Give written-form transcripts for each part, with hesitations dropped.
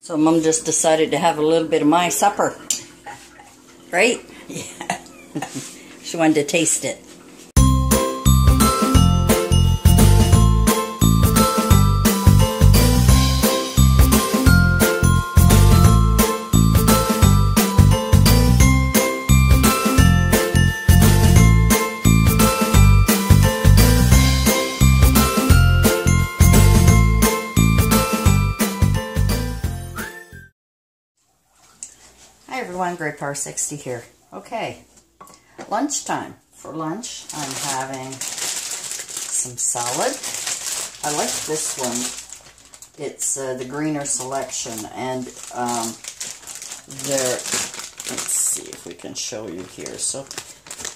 So Mom just decided to have a little bit of my supper, right? Yeah. She wanted to taste it. Hi everyone, GrayPower 60 here. Okay, lunchtime. For lunch, I'm having some salad. I like this one. It's the greener selection, and let's see if we can show you here. So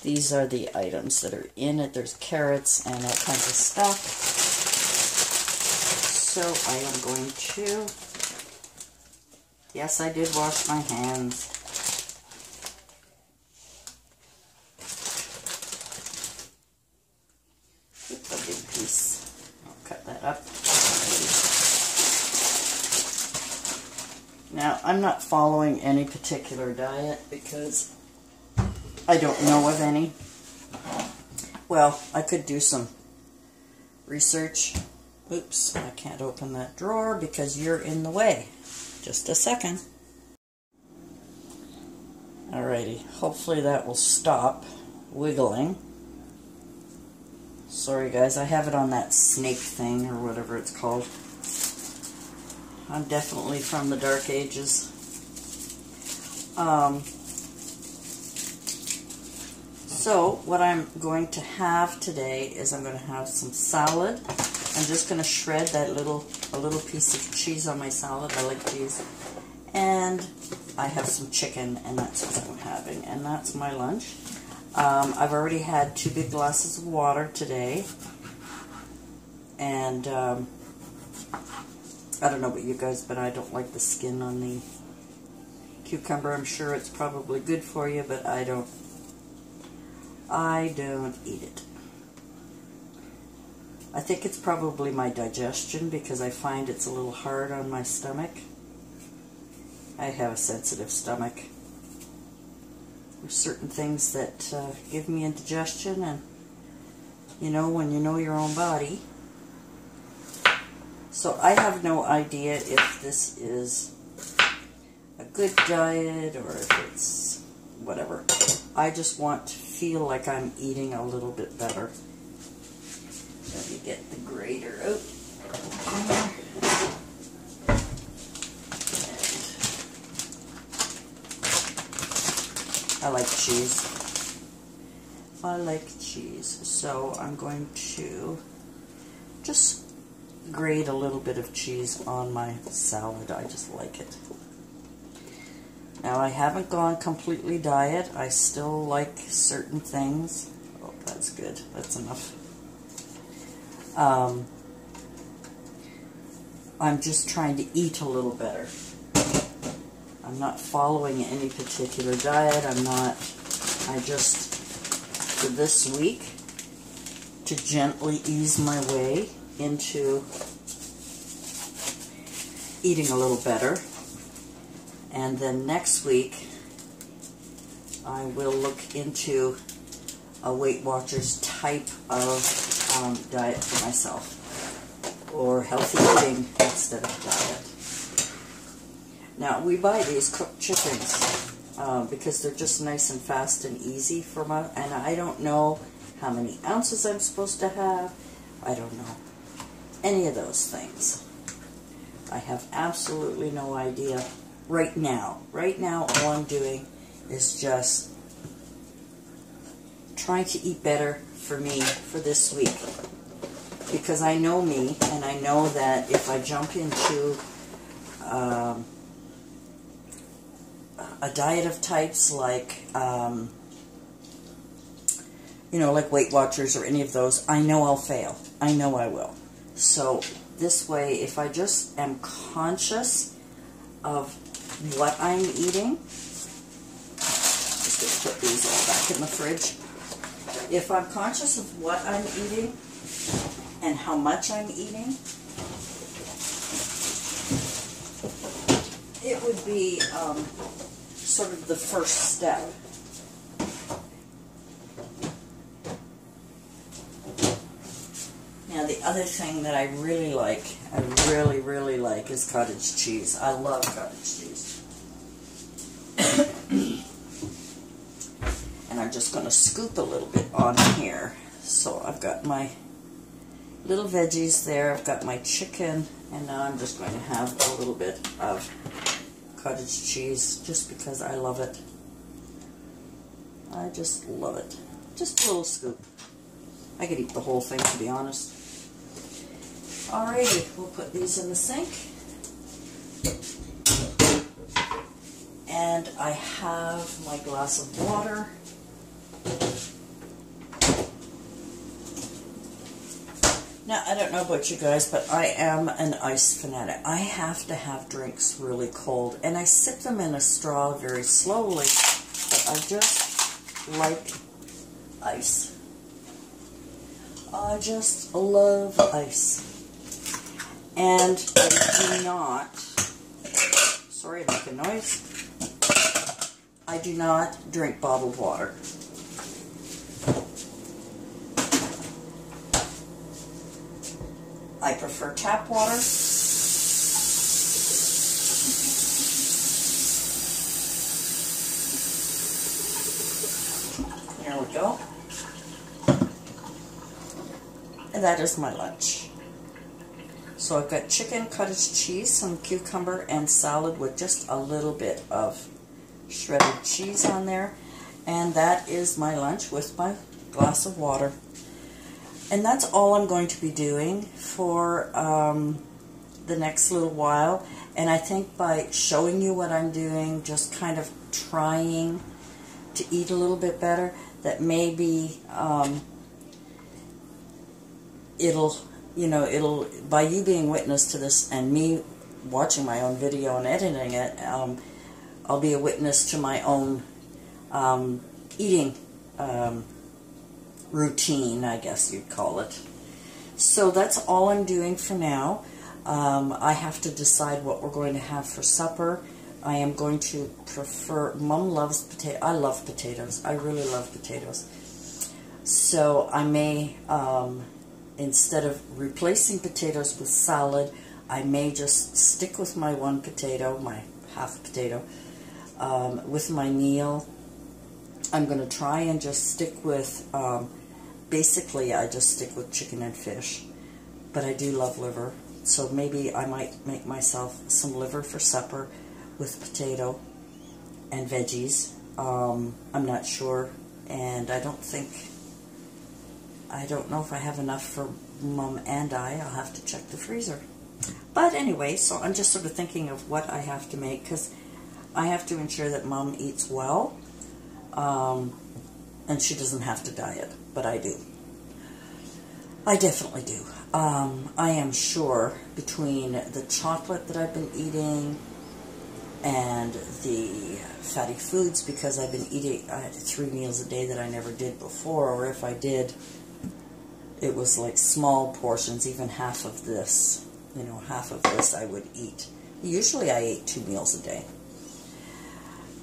these are the items that are in it. There's carrots and all kinds of stuff. So I am going to, yes, I did wash my hands. A big piece. I'll cut that up. Now, I'm not following any particular diet because I don't know of any. Well, I could do some research. Oops, I can't open that drawer because you're in the way. Just a second. Alrighty, hopefully that will stop wiggling. Sorry guys, I have it on that snake thing or whatever it's called. I'm definitely from the dark ages. So what I'm going to have today is I'm going to have some salad. I'm just going to shred that a little piece of cheese on my salad. I like cheese. And I have some chicken, and that's what I'm having. And that's my lunch. I've already had 2 big glasses of water today. And I don't know about you guys, but I don't like the skin on the cucumber. I'm sure it's probably good for you, but I don't eat it. I think it's probably my digestion because I find it's a little hard on my stomach. I have a sensitive stomach. There's certain things that give me indigestion, and you know when you know your own body. So I have no idea if this is a good diet or if it's whatever. I just want to feel like I'm eating a little bit better. Let me get the grater out. I like cheese. I like cheese. So I'm going to just grate a little bit of cheese on my salad. I just like it. Now I haven't gone completely diet. I still like certain things. Oh, that's good. That's enough. I'm just trying to eat a little better. I'm not following any particular diet. I just, for this week, to gently ease my way into eating a little better. And then next week, I will look into a Weight Watchers type of diet for myself, or healthy eating instead of diet. Now, we buy these cooked chickens because they're just nice and fast and easy for my, and I don't know how many ounces I'm supposed to have. I don't know any of those things. I have absolutely no idea right now. Right now, all I'm doing is just trying to eat better for me for this week. Because I know me, and I know that if I jump into a diet of types like, like Weight Watchers or any of those, I know I'll fail. I know I will. So this way, if I just am conscious of what I'm eating, just going to put these all back in the fridge. If I'm conscious of what I'm eating and how much I'm eating, it would be sort of the first step. Now the other thing that I really like, really like, is cottage cheese. I love cottage cheese. And I'm just going to scoop a little bit on here. So I've got my little veggies there, I've got my chicken, and now I'm just going to have a little bit of cottage cheese just because I love it. I just love it. Just a little scoop. I could eat the whole thing, to be honest. Alrighty, we'll put these in the sink. And I have my glass of water. Now, I don't know about you guys, but I am an ice fanatic. I have to have drinks really cold, and I sip them in a straw very slowly, but I just like ice. I just love ice. And I do not, sorry to make a noise, I do not drink bottled water. I prefer tap water. There we go. And that is my lunch. So I've got chicken, cottage cheese, some cucumber, and salad with just a little bit of shredded cheese on there. And that is my lunch with my glass of water. And that's all I'm going to be doing for the next little while. And I think by showing you what I'm doing, just kind of trying to eat a little bit better, that maybe it'll, by you being witness to this and me watching my own video and editing it, I'll be a witness to my own eating routine, I guess you'd call it. So that's all I'm doing for now. I have to decide what we're going to have for supper. I am going to prefer, Mom loves potato. I love potatoes. I really love potatoes. So I may, instead of replacing potatoes with salad, I may just stick with my one potato, my half potato, with my meal. I'm going to try and just stick with, basically I just stick with chicken and fish, but I do love liver, so maybe I might make myself some liver for supper with potato and veggies. I'm not sure, and I don't know if I have enough for Mom and I'll have to check the freezer. But anyway, so I'm just sort of thinking of what I have to make, because I have to ensure that Mom eats well. And she doesn't have to diet, but I do. I definitely do. I am sure between the chocolate that I've been eating and the fatty foods, because I've been eating 3 meals a day that I never did before, or if I did, it was like small portions, even half of this. Half of this I would eat. Usually I ate 2 meals a day.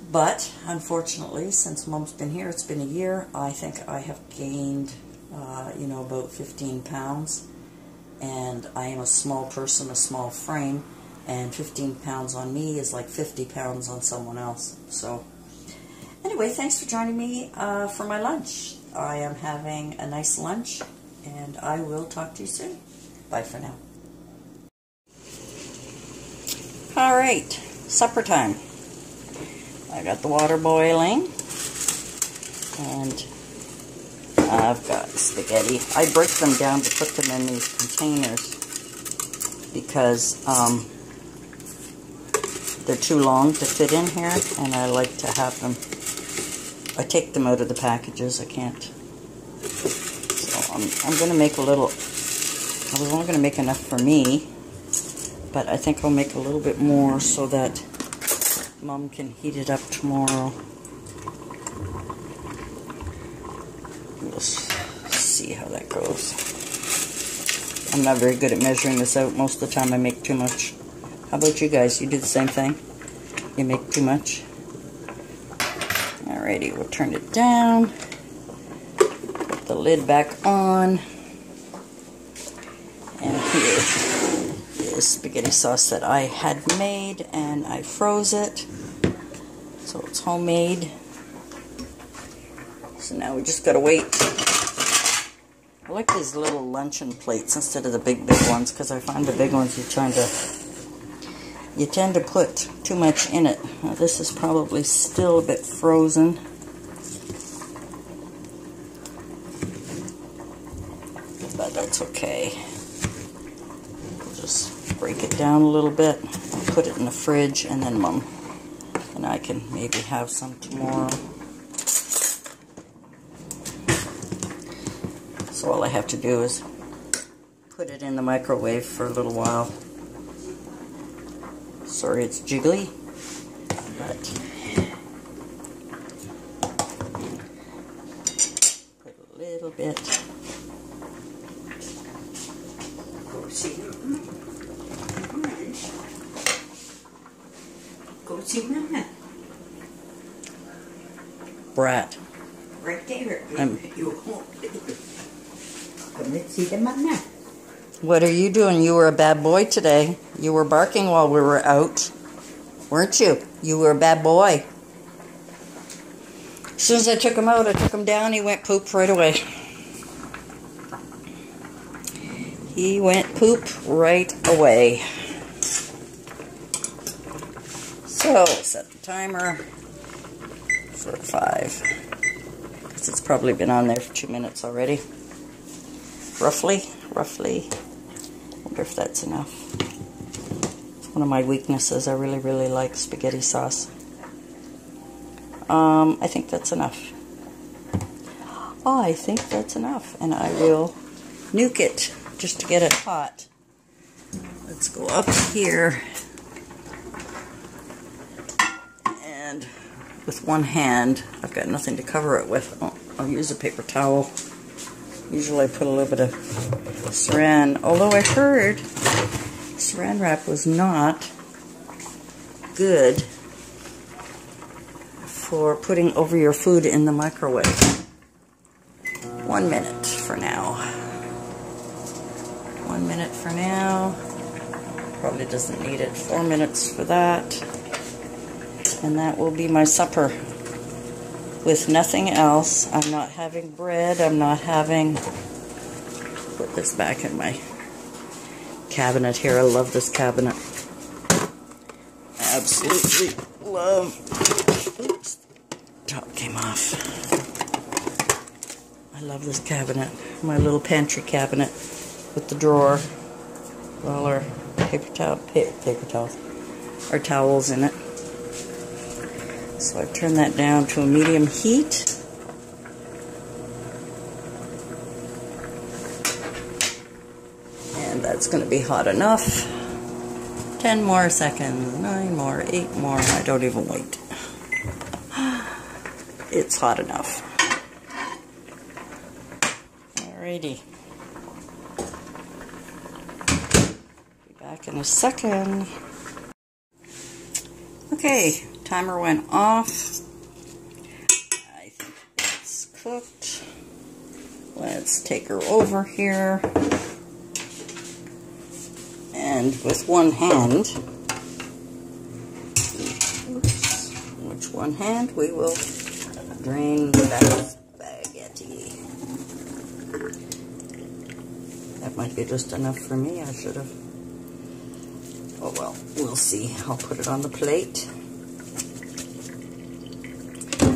But, unfortunately, since Mom's been here, it's been a year, I think I have gained, about 15 pounds. And I am a small person, a small frame, and 15 pounds on me is like 50 pounds on someone else. So, anyway, thanks for joining me for my lunch. I am having a nice lunch, and I will talk to you soon. Bye for now. All right, supper time. I got the water boiling, and I've got spaghetti. I break them down to put them in these containers because they're too long to fit in here, and I like to have them, I take them out of the packages. I can't. So I'm going to make a little, I was only going to make enough for me, but I think I'll make a little bit more so that Mom can heat it up tomorrow. We'll see how that goes. I'm not very good at measuring this out. Most of the time I make too much. How about you guys? You do the same thing? you make too much. Alrighty, we'll turn it down. Put the lid back on. And here is spaghetti sauce that I had made, and I froze it. So it's homemade. So now we just gotta wait. I like these little luncheon plates instead of the big ones, because I find the big ones you tend to put too much in it. Now this is probably still a bit frozen. But that's okay. We'll just break it down a little bit and put it in the fridge, and then Mom and I can maybe have some tomorrow. So all I have to do is put it in the microwave for a little while. Sorry it's jiggly, but put a little bit. Go see Mama. Brat. Right there. You won't. Come and see the Mama. What are you doing? You were a bad boy today. You were barking while we were out, weren't you? You were a bad boy. As soon as I took him out, I took him down, he went poop right away. He went poop right away. So, set the timer for 5. Because it's probably been on there for 2 minutes already. Roughly. Wonder if that's enough. It's one of my weaknesses. I really like spaghetti sauce. I think that's enough. I think that's enough. And I will nuke it just to get it hot. Let's go up here. And with one hand, I've got nothing to cover it with. Oh, I'll use a paper towel. Usually I put a little bit of saran, although I heard saran wrap was not good for putting over your food in the microwave. 1 minute for now. 1 minute for now. Probably doesn't need it. 4 minutes for that. And that will be my supper. With nothing else. I'm not having bread. I'm not having... Put this back in my cabinet here. I love this cabinet. Absolutely love... Oops. Top came off. I love this cabinet. My little pantry cabinet with the drawer. All our paper towels. Our towels in it. So I've turned that down to a medium heat. And that's going to be hot enough. 10 more seconds, 9 more, 8 more. I don't even wait. It's hot enough. Alrighty. Be back in a second. Okay. Timer went off. I think it's cooked. Let's take her over here. And with one hand, which one hand we will drain that spaghetti. That might be just enough for me. I should have. Oh well, we'll see. I'll put it on the plate.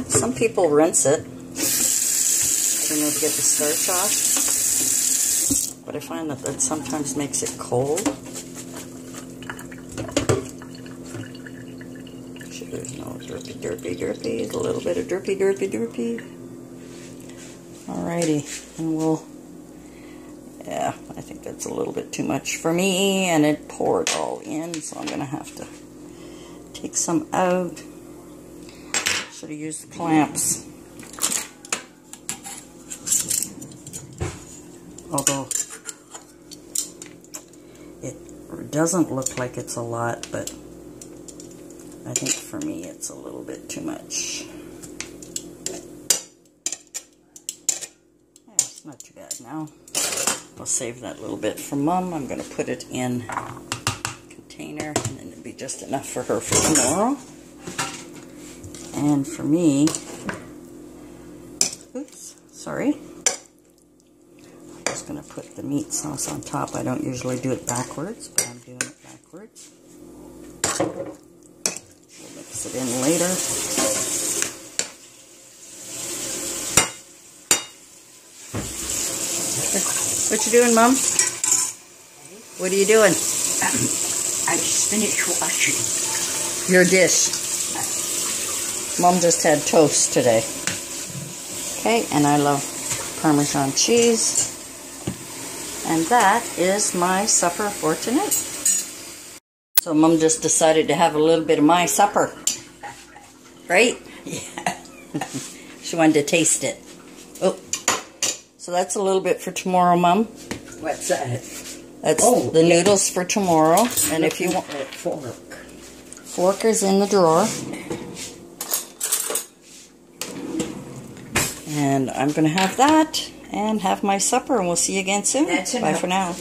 Some people rinse it, to get the starch off, but I find that sometimes makes it cold. Sure, there's no derpy, a little bit of derpy. Alrighty, and yeah, I think that's a little bit too much for me, and it poured all in, so I'm going to have to take some out. Should have used the clamps. Although it doesn't look like it's a lot, but I think for me it's a little bit too much. Yeah, it's not too bad now. I'll save that little bit for Mom. I'm going to put it in a container, and then it'll be just enough for her for tomorrow. And for me, oops, sorry. I'm just going to put the meat sauce on top. I don't usually do it backwards, but I'm doing it backwards. We'll mix it in later. What you doing, Mom? What are you doing? I just finished washing your dish. Mom just had toast today. Okay, and I love Parmesan cheese. And that is my supper for tonight. So Mom just decided to have a little bit of my supper. Right? Yeah. She wanted to taste it. Oh. So that's a little bit for tomorrow, Mom. What's that? That's the noodles for tomorrow. And if you want... Fork is in the drawer. And I'm going to have that and have my supper, and we'll see you again soon. That's Bye enough. for now.